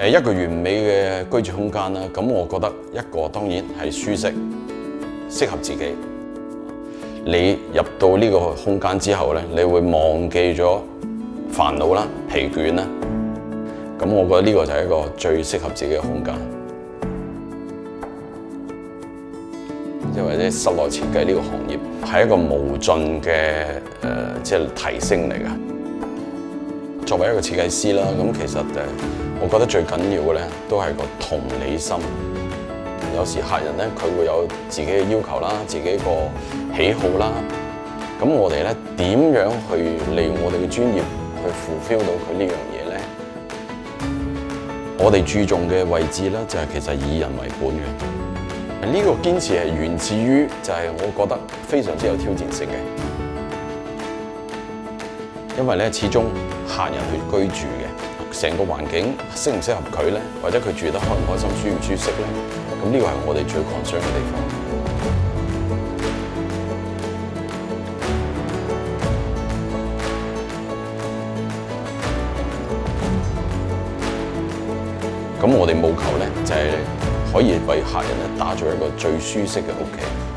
一個完美嘅居住空間啦，咁我覺得一個當然係舒適，適合自己。你入到呢個空間之後咧，你會忘記咗煩惱啦、疲倦啦。咁我覺得呢個就係一個最適合自己嘅空間。即係或者室內設計呢個行業係一個無盡嘅即係提升嚟嘅。作為一個設計師啦，咁其實我覺得最緊要嘅咧，都係個同理心。有時客人咧，佢會有自己嘅要求啦，自己個喜好啦。咁我哋咧點樣去利用我哋嘅專業去 fulfill 到佢呢樣嘢咧？我哋注重嘅位置咧，就係其實以人為本嘅。呢個堅持係源自於就係我覺得非常之有挑戰性嘅。因為咧，始終客人去居住嘅，成個環境適唔適合佢咧，或者佢住得開唔開心、舒唔舒適咧，咁呢個係我哋最 concern 嘅地方。咁我哋務求咧，就係可以為客人咧打造一個最舒適嘅屋企。